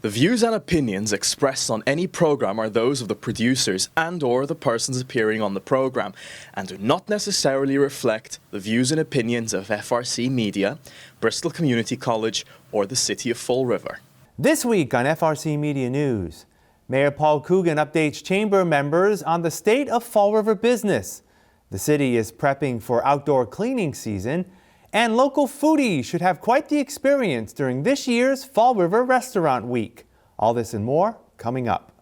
The views and opinions expressed on any program are those of the producers and/or the persons appearing on the program and do not necessarily reflect the views and opinions of FRCMedia, Bristol Community College, or the City of Fall River. This week on FRCmedia News, Mayor Paul Coogan updates chamber members on the state of Fall River business. The city is prepping for outdoor cleaning season, and local foodies should have quite the experience during this year's Fall River Restaurant Week. All this and more coming up.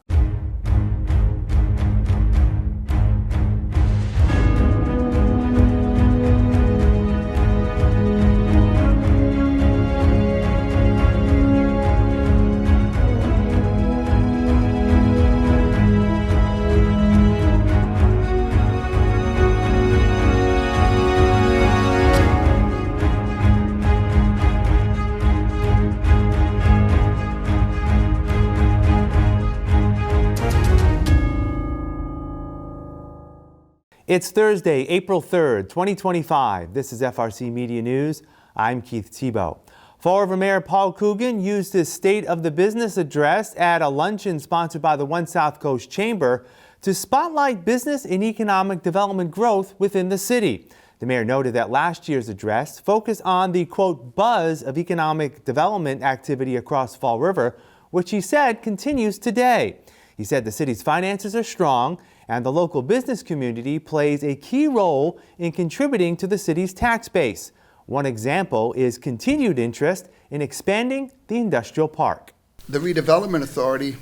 It's Thursday, April 3rd, 2025. This is FRCmedia News. I'm Keith Tebow. Fall River Mayor Paul Coogan used his State of the Business address at a luncheon sponsored by the One South Coast Chamber to spotlight business and economic development growth within the city. The mayor noted that last year's address focused on the, quote, buzz of economic development activity across Fall River, which he said continues today. He said the city's finances are strong and the local business community plays a key role in contributing to the city's tax base. One example is continued interest in expanding the industrial park. The Redevelopment Authority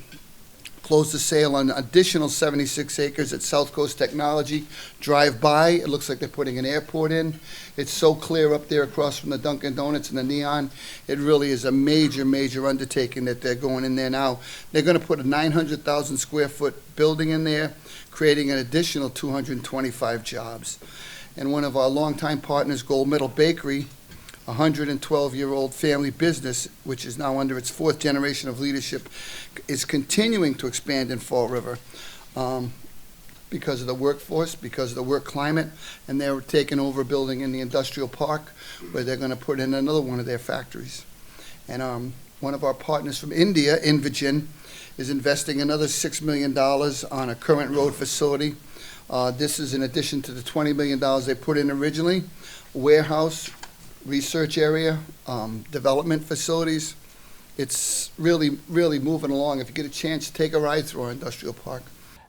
closed the sale on an additional 76 acres at South Coast Technology. Drive by, it looks like they're putting an airport in. It's so clear up there across from the Dunkin' Donuts and the Neon. It really is a major, major undertaking that they're going in there now. They're going to put a 900,000 square foot building in there, creating an additional 225 jobs. And one of our longtime partners, Gold Medal Bakery, a 112-year-old family business, which is now under its fourth generation of leadership, is continuing to expand in Fall River because of the workforce, because of the work climate, and they're taking over a building in the industrial park where they're going to put in another one of their factories. And one of our partners from India, Invigen, is investing another $6 million on a current road facility. This is in addition to the $20 million they put in originally, warehouse, research area, development facilities. It's really, really moving along. If you get a chance, take a ride through our industrial park.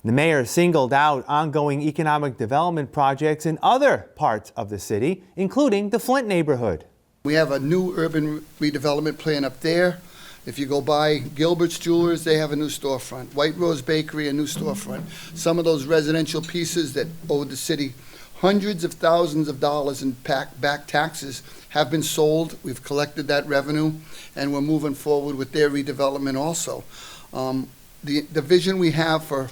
The mayor singled out ongoing economic development projects in other parts of the city, including the Flint neighborhood. We have a new urban redevelopment plan up there. If you go by Gilbert's Jewelers, they have a new storefront. White Rose Bakery, a new storefront. Some of those residential pieces that owed the city hundreds of thousands of dollars in back taxes have been sold. We've collected that revenue, and we're moving forward with their redevelopment also. The vision we have for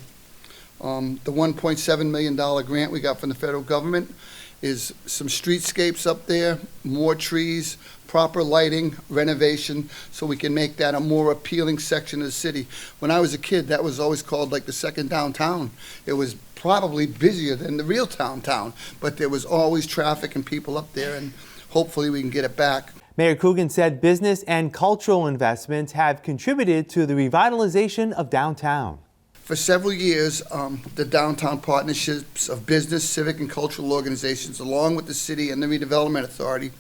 the $1.7 million grant we got from the federal government is some streetscapes up there, more trees, proper lighting, renovation, so we can make that a more appealing section of the city. When I was a kid, that was always called like the second downtown. It was probably busier than the real downtown, but there was always traffic and people up there, and hopefully we can get it back. Mayor Coogan said business and cultural investments have contributed to the revitalization of downtown. For several years, the downtown partnerships of business, civic, and cultural organizations, along with the city and the Redevelopment Authority,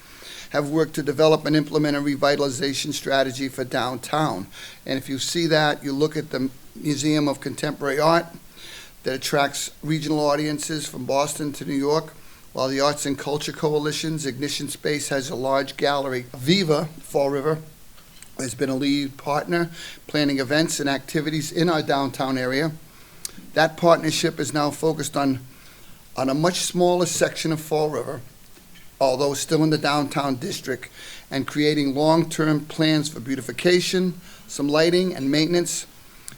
have worked to develop and implement a revitalization strategy for downtown. And if you see that, you look at the Museum of Contemporary Art that attracts regional audiences from Boston to New York, while the Arts and Culture Coalition's Ignition Space has a large gallery. Viva Fall River has been a lead partner, planning events and activities in our downtown area. That partnership is now focused on a much smaller section of Fall River, although still in the downtown district, and creating long-term plans for beautification, some lighting and maintenance.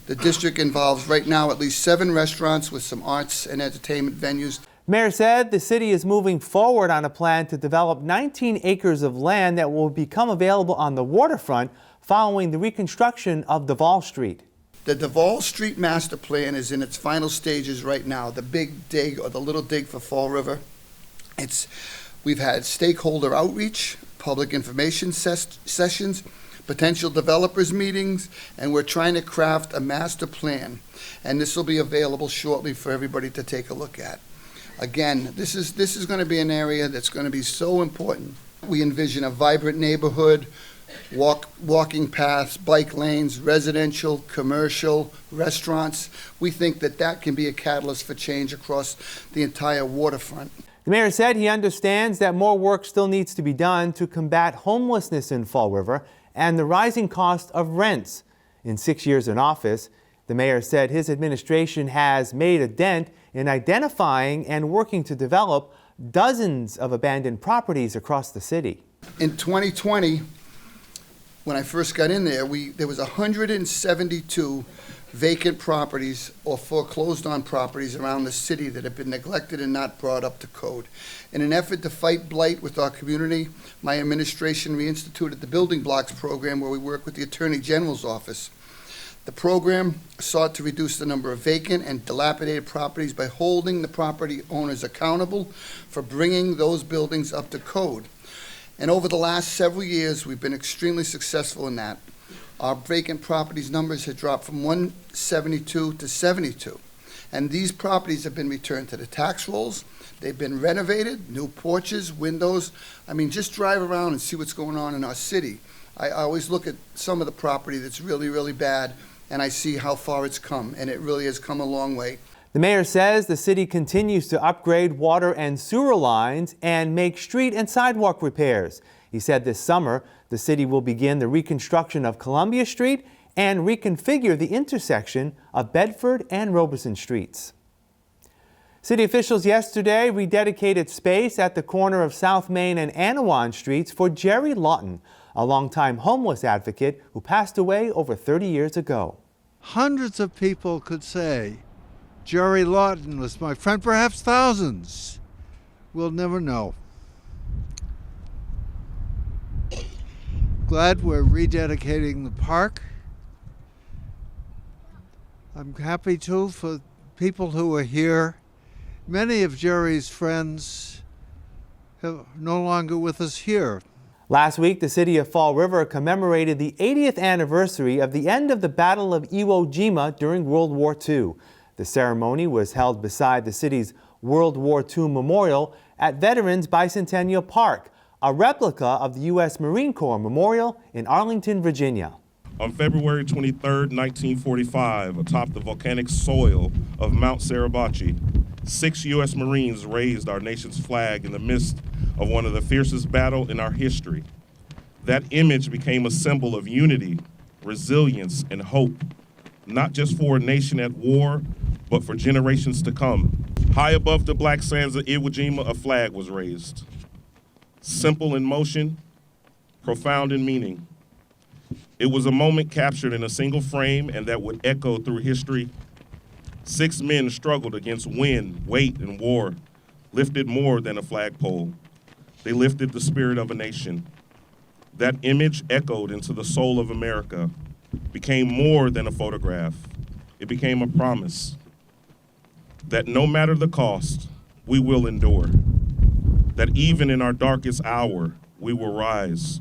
The district involves right now at least 7 restaurants with some arts and entertainment venues. Mayor said the city is moving forward on a plan to develop 19 acres of land that will become available on the waterfront following the reconstruction of Duval Street. The Duval Street Master Plan is in its final stages right now, the big dig or the little dig for Fall River. We've had stakeholder outreach, public information sessions, potential developers meetings, and we're trying to craft a master plan. And this will be available shortly for everybody to take a look at. Again, this is going to be an area that's going to be so important. We envision a vibrant neighborhood, walking paths, bike lanes, residential, commercial, restaurants. We think that can be a catalyst for change across the entire waterfront. The mayor said he understands that more work still needs to be done to combat homelessness in Fall River and the rising cost of rents. In 6 years in office, the mayor said his administration has made a dent in identifying and working to develop dozens of abandoned properties across the city. In 2020, when I first got in there, there was 172 vacant properties or foreclosed on properties around the city that have been neglected and not brought up to code. In an effort to fight blight with our community, my administration reinstituted the Building Blocks program, where we work with the Attorney General's office. The program sought to reduce the number of vacant and dilapidated properties by holding the property owners accountable for bringing those buildings up to code. And over the last several years, we've been extremely successful in that. Our vacant properties numbers have dropped from 172 to 72. And these properties have been returned to the tax rolls. They've been renovated, new porches, windows. I mean, just drive around and see what's going on in our city. I always look at some of the property that's really, really bad, and I see how far it's come, and it really has come a long way. The mayor says the city continues to upgrade water and sewer lines and make street and sidewalk repairs. He said this summer the city will begin the reconstruction of Columbia Street and reconfigure the intersection of Bedford and Robeson Streets. City officials yesterday rededicated space at the corner of South Main and Anawan Streets for Jerry Lawton, a longtime homeless advocate who passed away over 30 years ago. Hundreds of people could say Jerry Lawton was my friend, perhaps thousands. We'll never know. Glad we're rededicating the park. I'm happy too for people who are here. Many of Jerry's friends are no longer with us here. Last week, the city of Fall River commemorated the 80th anniversary of the end of the Battle of Iwo Jima during World War II. The ceremony was held beside the city's World War II Memorial at Veterans Bicentennial Park, a replica of the U.S. Marine Corps Memorial in Arlington, Virginia. On February 23, 1945, atop the volcanic soil of Mount Suribachi, 6 U.S. Marines raised our nation's flag in the midst of one of the fiercest battles in our history. That image became a symbol of unity, resilience, and hope, not just for a nation at war, but for generations to come. High above the black sands of Iwo Jima, a flag was raised. Simple in motion, profound in meaning. It was a moment captured in a single frame and that would echo through history. 6 men struggled against wind, weight, and war, lifted more than a flagpole. They lifted the spirit of a nation. That image echoed into the soul of America, became more than a photograph. It became a promise that no matter the cost, we will endure. That even in our darkest hour, we will rise.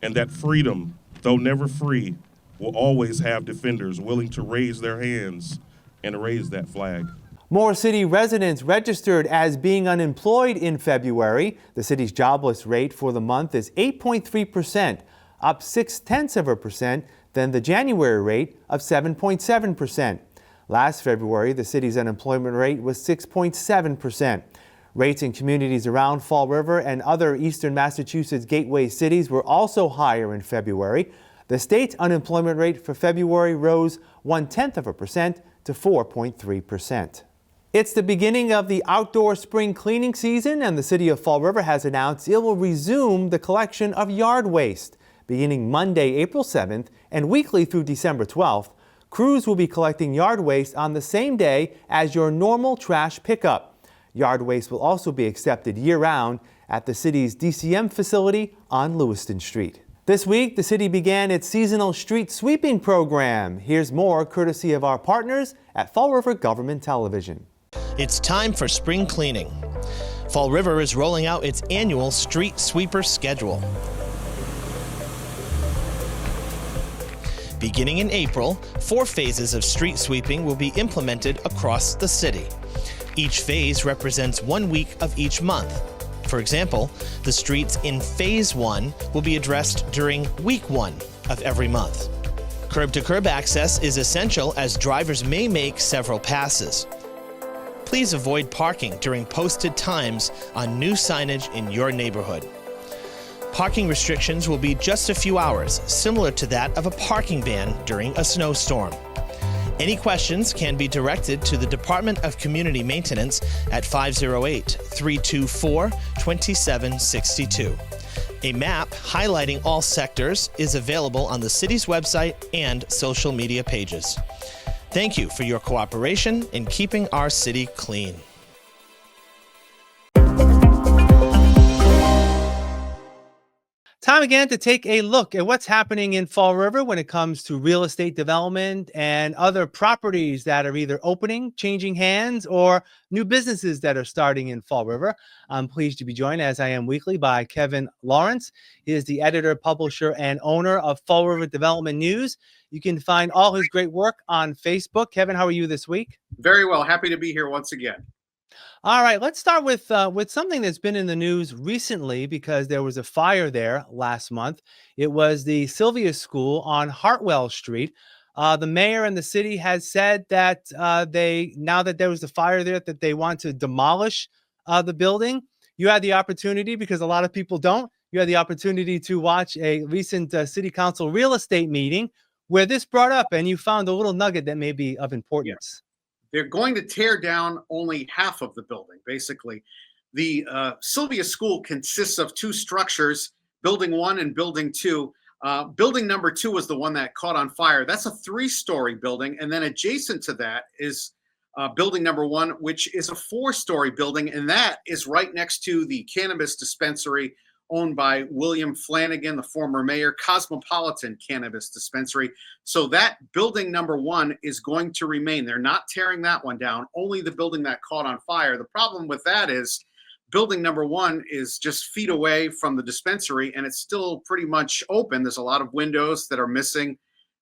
And that freedom, though never free, will always have defenders willing to raise their hands and raise that flag. More city residents registered as being unemployed in February. The city's jobless rate for the month is 8.3%, up 0.6% than the January rate of 7.7%. Last February, the city's unemployment rate was 6.7%. Rates in communities around Fall River and other eastern Massachusetts gateway cities were also higher in February. The state's unemployment rate for February rose 0.1% to 4.3%. It's the beginning of the outdoor spring cleaning season, and the city of Fall River has announced it will resume the collection of yard waste. Beginning Monday, April 7th, and weekly through December 12th, crews will be collecting yard waste on the same day as your normal trash pickup. Yard waste will also be accepted year-round at the city's DCM facility on Lewiston Street. This week, the city began its seasonal street sweeping program. Here's more courtesy of our partners at Fall River Government Television. It's time for spring cleaning. Fall River is rolling out its annual street sweeper schedule. Beginning in April, 4 phases of street sweeping will be implemented across the city. Each phase represents 1 week of each month. For example, the streets in Phase 1 will be addressed during Week 1 of every month. Curb-to-curb access is essential as drivers may make several passes. Please avoid parking during posted times on new signage in your neighborhood. Parking restrictions will be just a few hours, similar to that of a parking ban during a snowstorm. Any questions can be directed to the Department of Community Maintenance at 508-324-2762. A map highlighting all sectors is available on the city's website and social media pages. Thank you for your cooperation in keeping our city clean. Time again to take a look at what's happening in Fall River when it comes to real estate development and other properties that are either opening, changing hands, or new businesses that are starting in Fall River. I'm pleased to be joined, as I am weekly, by Kevin Lawrence. He is the editor, publisher, and owner of Fall River Development News. You can find all his great work on Facebook. Kevin, how are you this week? Very well. Happy to be here once again. All right, let's start with something that's been in the news recently because there was a fire there last month. It was the Sylvia School on Hartwell Street. The mayor and the city has said that now that there was a fire there, that they want to demolish the building. You had the opportunity, because a lot of people don't, you had the opportunity to watch a recent city council real estate meeting where this brought up, and you found a little nugget that may be of importance. They're going to tear down only half of the building, basically. The Sylvia School consists of 2 structures, Building 1 and Building 2. Building number 2 was the one that caught on fire. That's a 3-story building. And then adjacent to that is Building number 1, which is a 4-story building. And that is right next to the cannabis dispensary owned by William Flanagan, the former mayor, Cosmopolitan Cannabis Dispensary. So that building number 1 is going to remain. They're not tearing that one down, only the building that caught on fire. The problem with that is building number 1 is just feet away from the dispensary, and it's still pretty much open. There's a lot of windows that are missing,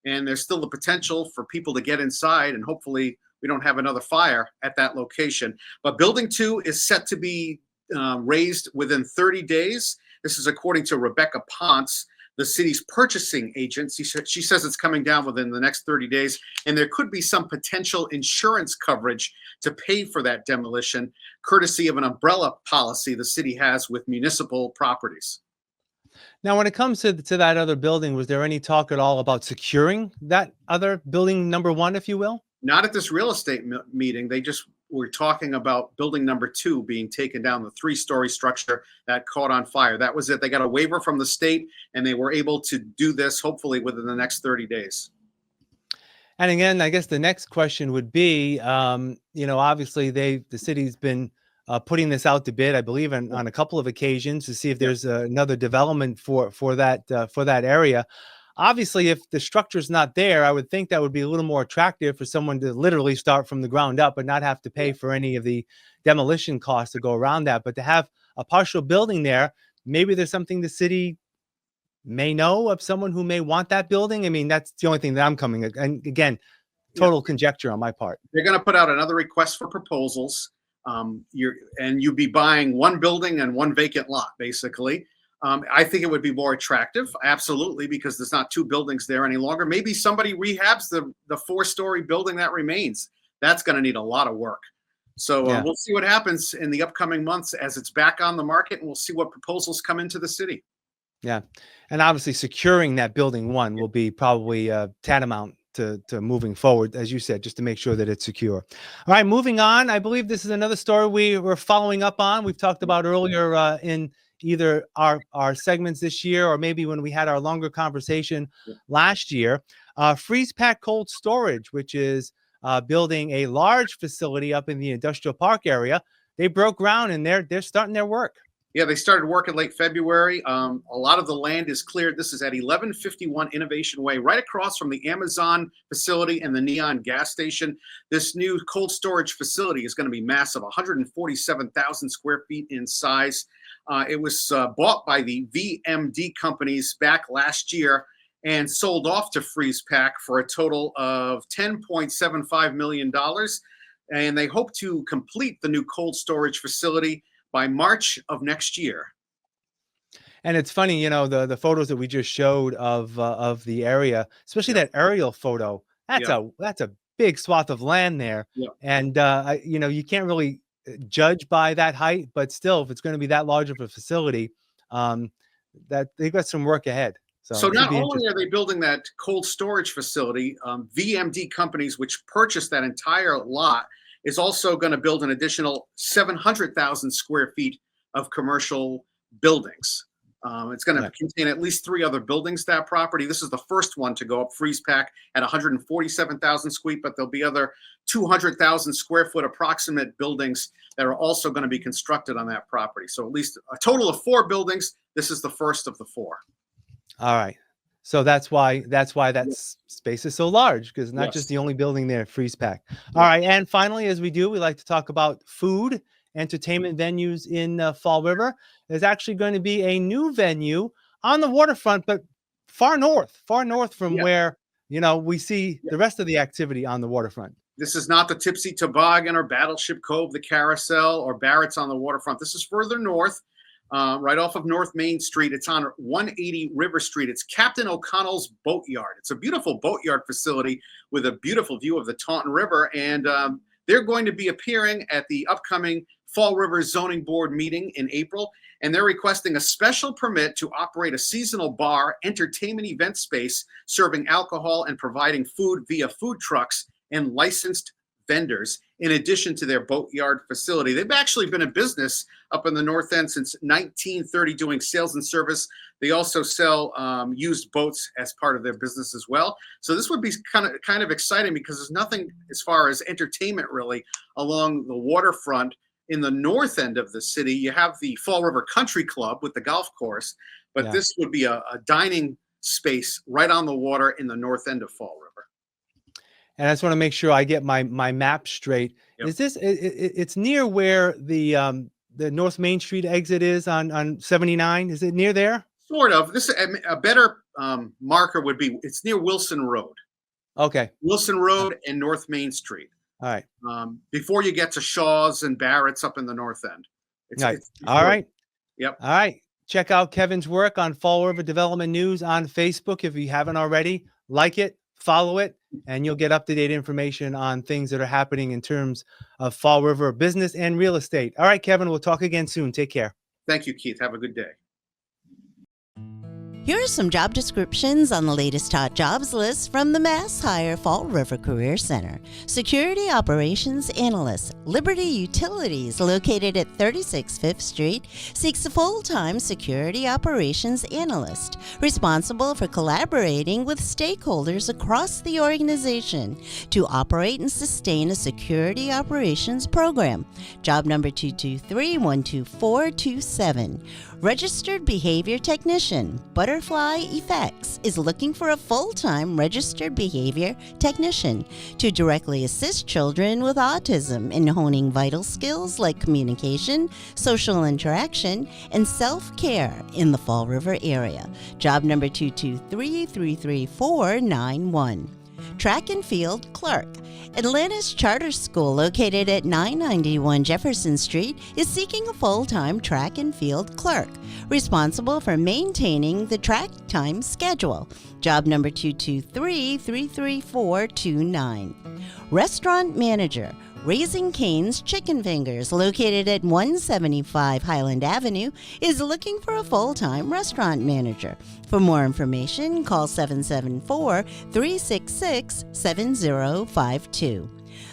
and there's still the potential for people to get inside, and hopefully we don't have another fire at that location. But building 2 is set to be raised within 30 days. This is according to Rebecca Ponce, the city's purchasing agent. She says it's coming down within the next 30 days, and there could be some potential insurance coverage to pay for that demolition, courtesy of an umbrella policy the city has with municipal properties. Now, when it comes to that other building, was there any talk at all about securing that other building number 1, if you will? Not at this real estate meeting. They just were talking about building number 2 being taken down, the 3-story structure that caught on fire. That was it. They got a waiver from the state, and they were able to do this hopefully within the next 30 days. And again, I guess the next question would be, obviously the city's been putting this out to bid, I believe, on a couple of occasions to see if there's another development for that area. Obviously, if the structure's not there, I would think that would be a little more attractive for someone to literally start from the ground up and not have to pay for any of the demolition costs to go around that. But to have a partial building there, maybe there's something the city may know of someone who may want that building. I mean, that's the only thing that I'm coming. And again, total conjecture on my part. They're going to put out another request for proposals. You'd be buying 1 building and 1 vacant lot, basically. I think it would be more attractive, absolutely, because there's not 2 buildings there any longer. Maybe somebody rehabs the 4-story building that remains. That's going to need a lot of work. So we'll see what happens in the upcoming months as it's back on the market, and we'll see what proposals come into the city. Yeah, and obviously securing that building 1 will be probably tantamount to moving forward, as you said, just to make sure that it's secure. All right, moving on. I believe this is another story we were following up on. We've talked about earlier in either our segments this year or maybe when we had our longer conversation last year. Freeze Pack Cold Storage, which is building a large facility up in the industrial park area. They broke ground and they're starting their work. Yeah, they started work in late February. A lot of the land is cleared. This is at 1151 Innovation Way, right across from the Amazon facility and the Neon gas station. This new cold storage facility is going to be massive, 147,000 square feet in size. It was bought by the VMD companies back last year, and sold off to FreezePack for a total of $10.75 million. And they hope to complete the new cold storage facility by March of next year. And it's funny, you know, the photos that we just showed of the area, especially that aerial photo. That's a big swath of land there, and you know, you can't really judge by that height, but still, if it's going to be that large of a facility, that they've got some work ahead. So not only are they building that cold storage facility, VMD Companies, which purchased that entire lot, is also going to build an additional 700,000 square feet of commercial buildings. It's going to contain at least 3 other buildings, that property. This is the first one to go up, FreezePack, at 147,000 square feet, but there'll be other 200,000 square foot approximate buildings that are also going to be constructed on that property. So at least a total of 4 buildings. This is the first of the 4. All right. So that's why that space is so large, because not just the only building there, FreezePack. All right. And finally, as we do, we like to talk about food, entertainment venues in Fall River. There's actually going to be a new venue on the waterfront, but far north from where, you know, we see the rest of the activity on the waterfront. This is not the Tipsy Toboggan or Battleship Cove, the Carousel, or Barrett's on the waterfront. This is further north, right off of North Main Street. It's on 180 River Street. It's Captain O'Connell's Boatyard. It's a beautiful boatyard facility with a beautiful view of the Taunton River, and they're going to be appearing at the upcoming Fall River Zoning Board meeting in April, and they're requesting a special permit to operate a seasonal bar, entertainment event space, serving alcohol and providing food via food trucks and licensed vendors, in addition to their boatyard facility. They've actually been in business up in the North End since 1930, doing sales and service. They also sell used boats as part of their business as well. So this would be kind of exciting, because there's nothing as far as entertainment really along the waterfront. In the north end of the city, you have the Fall River Country Club with the golf course, but this would be a dining space right on the water in the north end of Fall River. And I just want to make sure I get my map straight. Is this it's near where the North Main Street exit is on 79? Is it near there? Sort of. This a better marker would be, it's near Wilson Road. Okay. Wilson Road and North Main Street. All right. Before you get to Shaw's and Barrett's up in the north end. All right. Yep. All right. Check out Kevin's work on Fall River Development News on Facebook if you haven't already. Like it, follow it, and you'll get up-to-date information on things that are happening in terms of Fall River business and real estate. All right, Kevin, we'll talk again soon. Take care. Thank you, Keith. Have a good day. Here are some job descriptions on the latest hot jobs list from the Mass Hire Fall River Career Center. Security Operations Analyst. Liberty Utilities, located at 36 5th Street, seeks a full-time Security Operations Analyst, responsible for collaborating with stakeholders across the organization to operate and sustain a security operations program. Job number 223-12427. Registered Behavior Technician. Butterfly Effects is looking for a full-time registered behavior technician to directly assist children with autism in honing vital skills like communication, social interaction, and self-care in the Fall River area. Job number 223-33491. Track and Field Clerk. Atlantis Charter School, located at 991 Jefferson Street, is seeking a full-time track and field clerk, responsible for maintaining the track time schedule. Job number 223-33429. Restaurant Manager. Raising Cane's Chicken Fingers, located at 175 Highland Avenue, is looking for a full-time restaurant manager. For more information, call 774-366-7052.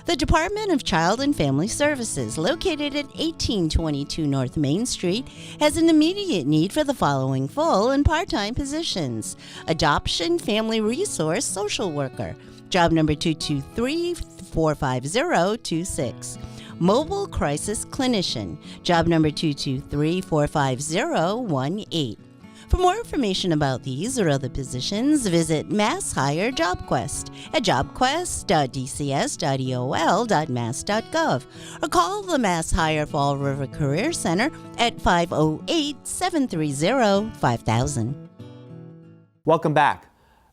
The Department of Child and Family Services, located at 1822 North Main Street, has an immediate need for the following full and part-time positions: Adoption Family Resource Social Worker. Job number 223-45026. Mobile Crisis Clinician. Job number 223-45018. For more information about these or other positions, visit Mass Hire JobQuest at jobquest.dcs.eol.mass.gov or call the Mass Hire Fall River Career Center at 508-730-5000. Welcome back.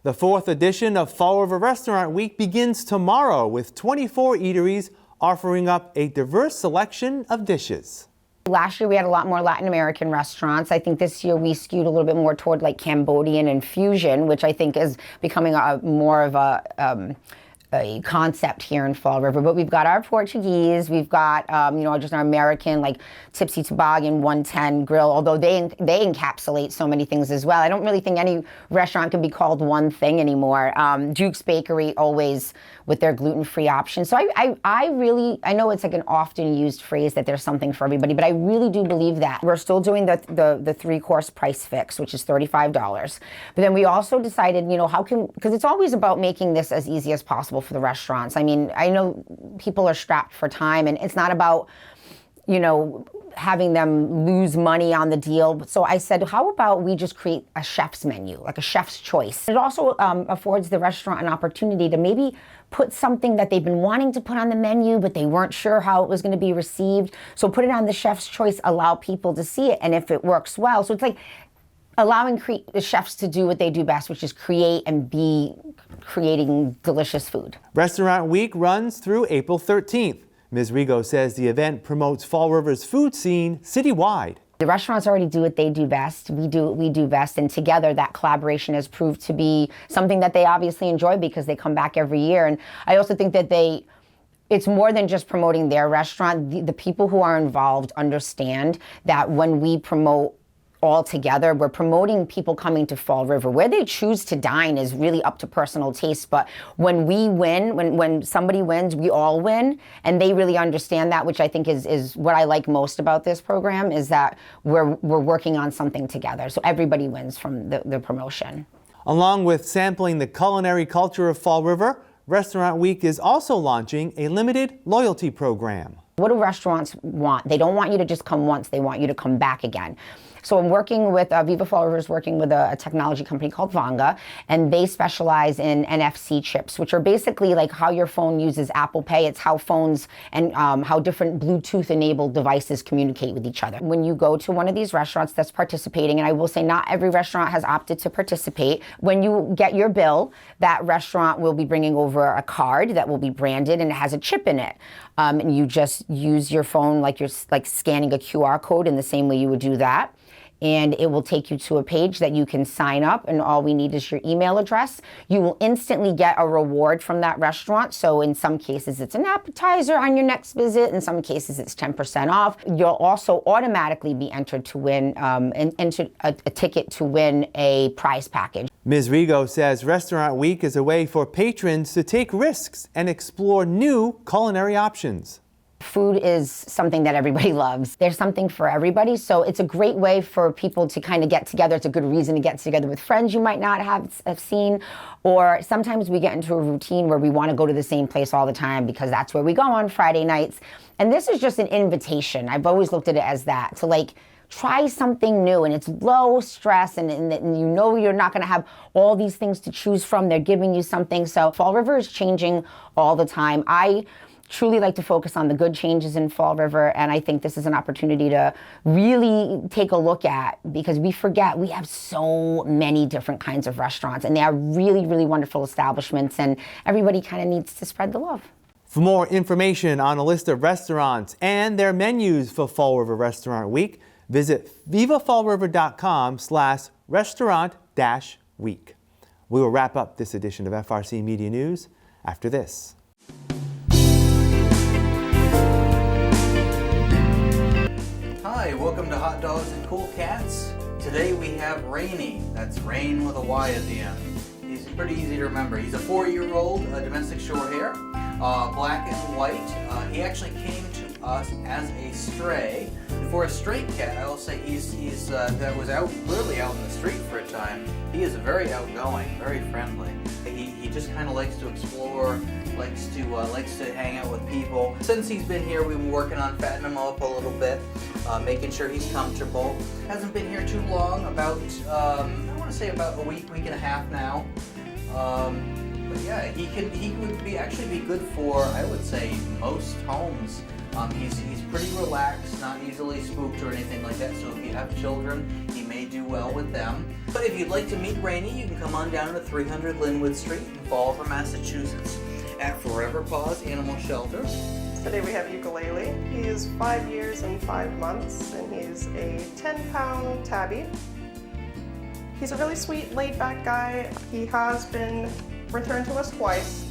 The 4th edition of Fall River Restaurant Week begins tomorrow with 24 eateries offering up a diverse selection of dishes. Last year we had a lot more Latin American restaurants. I think this year we skewed a little bit more toward like Cambodian and fusion, which I think is becoming more of a concept here in Fall River. But we've got our Portuguese, we've got just our American like Tipsy Toboggan 110 grill, although they encapsulate so many things as well. I don't really think any restaurant can be called one thing anymore. Duke's Bakery always with their gluten-free options. So I know it's like an often used phrase that there's something for everybody, but I really do believe that. We're still doing the 3-course price fix, which is $35. But then we also decided, because it's always about making this as easy as possible for the restaurants. I mean, I know people are strapped for time, and it's not about, having them lose money on the deal. So I said, how about we just create a chef's menu, like a chef's choice? It also affords the restaurant an opportunity to maybe put something that they've been wanting to put on the menu, but they weren't sure how it was going to be received. So put it on the chef's choice, allow people to see it, and if it works well. So it's like allowing the chefs to do what they do best, which is create and be creating delicious food. Restaurant Week runs through April 13th. Ms. Rigo says the event promotes Fall River's food scene citywide. The restaurants already do what they do best. We do what we do best, and together that collaboration has proved to be something that they obviously enjoy because they come back every year. And I also think that it's more than just promoting their restaurant. The people who are involved understand that when we promote all together, we're promoting people coming to Fall River. Where they choose to dine is really up to personal taste, but when we win, when somebody wins, we all win, and they really understand that, which I think is what I like most about this program, is that we're working on something together, so everybody wins from the promotion. Along with sampling the culinary culture of Fall River, Restaurant Week is also launching a limited loyalty program. What do restaurants want? They don't want you to just come once, they want you to come back again. So I'm working with, Viva Fall River is working with a technology company called Vanga, and they specialize in NFC chips, which are basically like how your phone uses Apple Pay. It's how phones and how different Bluetooth-enabled devices communicate with each other. When you go to one of these restaurants that's participating, and I will say not every restaurant has opted to participate, when you get your bill, that restaurant will be bringing over a card that will be branded and it has a chip in it. And you just use your phone like you're scanning a QR code in the same way you would do that. And it will take you to a page that you can sign up, and all we need is your email address. You will instantly get a reward from that restaurant. So in some cases it's an appetizer on your next visit, in some cases it's 10% off. You'll also automatically be entered to win a ticket to win a prize package. Ms. Rigo says Restaurant Week is a way for patrons to take risks and explore new culinary options. Food is something that everybody loves. There's something for everybody, so it's a great way for people to kind of get together. It's a good reason to get together with friends you might not have seen, or sometimes we get into a routine where we want to go to the same place all the time because that's where we go on Friday nights. And this is just an invitation. I've always looked at it as that, to try something new, and it's low stress, and you're not going to have all these things to choose from. They're giving you something. So Fall River is changing all the time. I truly like to focus on the good changes in Fall River, and I think this is an opportunity to really take a look at, because we forget we have so many different kinds of restaurants, and they are really, really wonderful establishments, and everybody kind of needs to spread the love. For more information on a list of restaurants and their menus for Fall River Restaurant Week, visit vivafallriver.com/restaurant-week. We will wrap up this edition of FRC Media News after this. Hi, welcome to Hot Dogs and Cool Cats. Today we have Rainy. That's Rain with a Y at the end. He's pretty easy to remember. He's a 4-year-old domestic short hair, black and white. He actually came to us as a stray. And for a stray cat, I will say that was clearly out in the street for a time. He is very outgoing, very friendly. He just kind of likes to explore, likes to hang out with people. Since he's been here, we've been working on fattening him up a little bit, making sure he's comfortable. Hasn't been here too long, about I want to say about a week and a half now. But yeah, he would actually be good for, I would say, most homes. He's pretty relaxed, not easily spooked or anything like that, so if you have children, he may do well with them. But if you'd like to meet Rainey, you can come on down to 300 Linwood Street in Fall River, Massachusetts at Forever Paws Animal Shelter. Today we have Ukulele. He is 5 years and 5 months, and he's a 10-pound tabby. He's a really sweet, laid-back guy. He has been returned to us twice,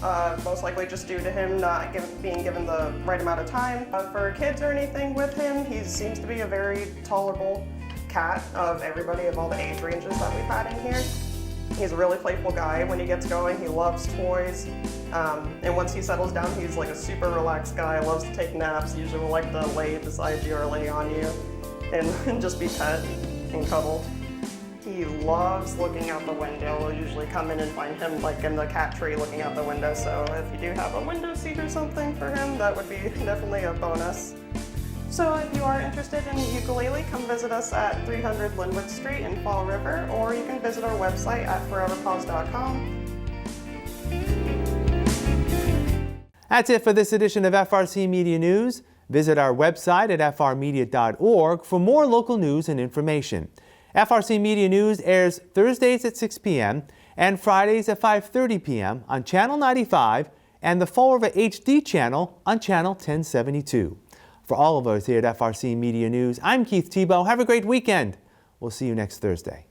most likely just due to him not being given the right amount of time. For kids or anything with him, he seems to be a very tolerable cat of everybody of all the age ranges that we've had in here. He's a really playful guy. When he gets going, he loves toys. And once he settles down, he's like a super relaxed guy, loves to take naps, usually will like to lay beside you or lay on you and just be pet and cuddled. He loves looking out the window. We'll usually come in and find him like in the cat tree looking out the window. So if you do have a window seat or something for him, that would be definitely a bonus. So if you are interested in Ukulele, come visit us at 300 Linwood Street in Fall River, or you can visit our website at foreverpaws.com. That's it for this edition of FRC Media News. Visit our website at frmedia.org for more local news and information. FRC Media News airs Thursdays at 6 p.m. and Fridays at 5:30 p.m. on Channel 95 and the Fall River HD channel on Channel 1072. For all of us here at FRC Media News, I'm Keith Tebow. Have a great weekend. We'll see you next Thursday.